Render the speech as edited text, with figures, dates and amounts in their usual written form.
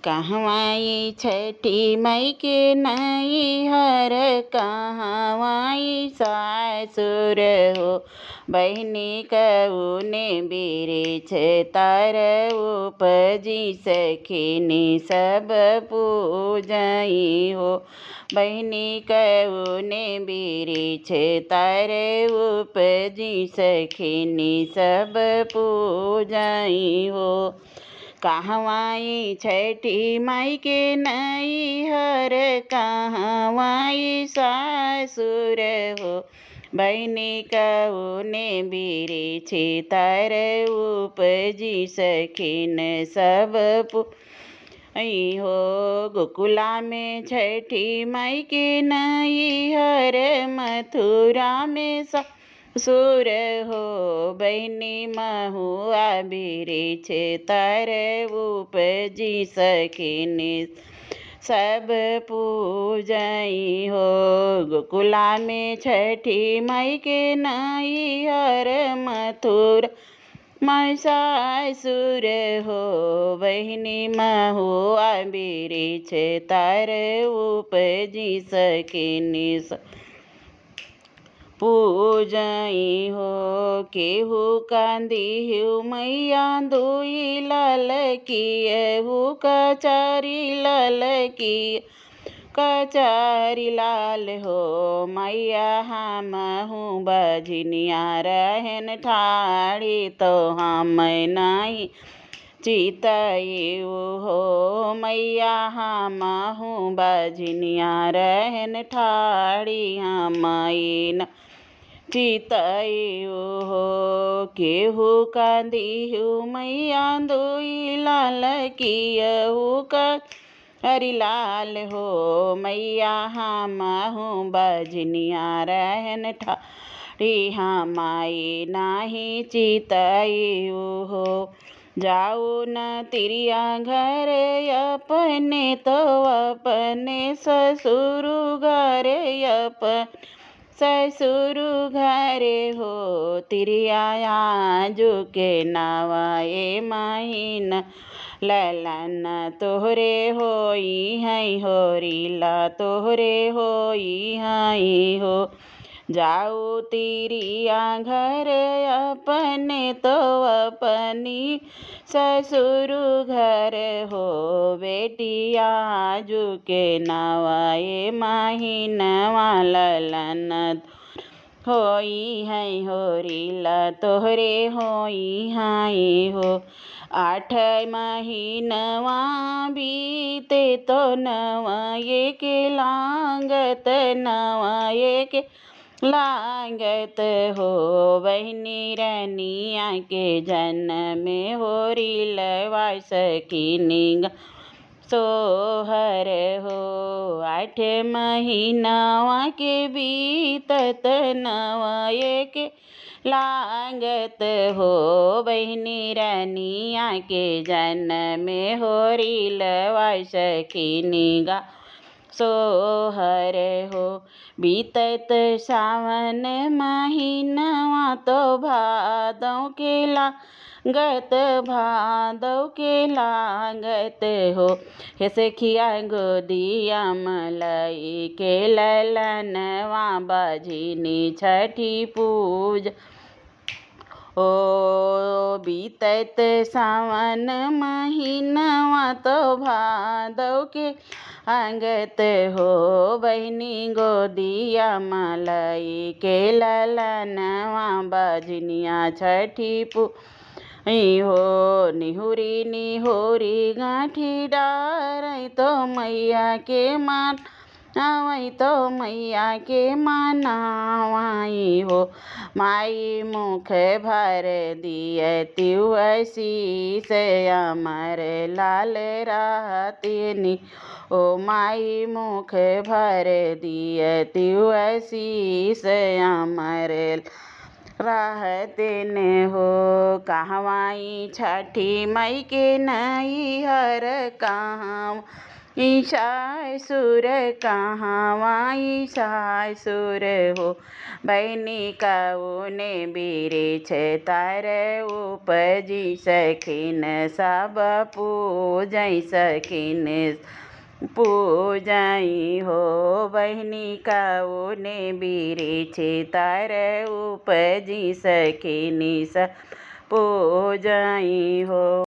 कहवाई छठी मई के नैहर कहवाई सासुर हो। बहिनी कउने बिरिछ तर उपजी सखिनी सब पूजई हो। बहिनी कउने बिरिछ तर उपजी सखिनी सब पूजई हो। कहवाई छठी माई के नैहर कहवाई सासुर हो। बहिनी कउने बिरिछ तर उपजी सखिन सब पूजई हो। गोकुला में छठी माई के नैहर मथुरा में ससुर हो। बहिनी महुआ बिरिछ तर उपजी सखिनी सब पूजई हो। गोकुला में छठी माई के नैहर मथुरा में सासुर हो। बहिनी महुआ बिरिछ तर उपजी सखिनी पूजई हो। केहू कांदिहु मैया दुई लाल कियहु कचारी लाल की कचारी लाल हो। मैया हमहु बजनिया रहन ठाड़ी तो हम नहीं चितई हो। मैया हमहु बजनिया रहन ठाड़ी हम चितई हो। केहू कांदिहु मैया दुई लाल कियहु कचारी लाल हो। मैया हमहु बजनिया रहन ठाड़ी हम नहीं चितई हो। जाऊ न तिरिया घर अपने तो अपने ससुर घर अपने ससुर घर हो। तिरिया जुके नवाए महीन ललन तोहरे होई है होरीला तोहरे होई है हो। जाऊ तिरिया घर अपने तो अपनी ससुर घर हो। बेटिया जुके नवाए महीनवा ललन होई है होरीला तोहरे होई है हो। 8 महीनवा बीते तो नवाए के लागत नवाए के लागत हो। बहिनी रनिया के जन्म होरीलवा सखिनी सोहर हो। 8 महीनवा के बीतत नवाए के लागत हो। बहिनी रनिया के जन्म होरीलवा सखिनी सोहर हो। बीतत सावन महीनवा तो भादों के लागत भादों के लागत हो। हे सखिया गोदिया मलई के ललनवा बजनी छठी पूज ओ। बीतत सावन महीनवा तो भादों के लागत हो। बहिनी गोदिया मलई के ललनवा बजनिया छठी पूजई हो। निहुरी निहुरी गाँठी डारई तो मैया के मानवई तो मैया के मनावई हो। माई मुख भर दियति शीस अमर लाल रहतिनी ओ। माई मुख भर दियति शीस अमर रहतिन हो। कहवाई छठी मई के नैहर कहवाई ईशाय सुर कहवा ईशाय सुर हो बहनी कौने बीरे छे तार उपजी सखीन सब पूजै सखीन पूजई हो बहनी कौने बीरे छे तार उपजी सखीनी सब पूजई हो।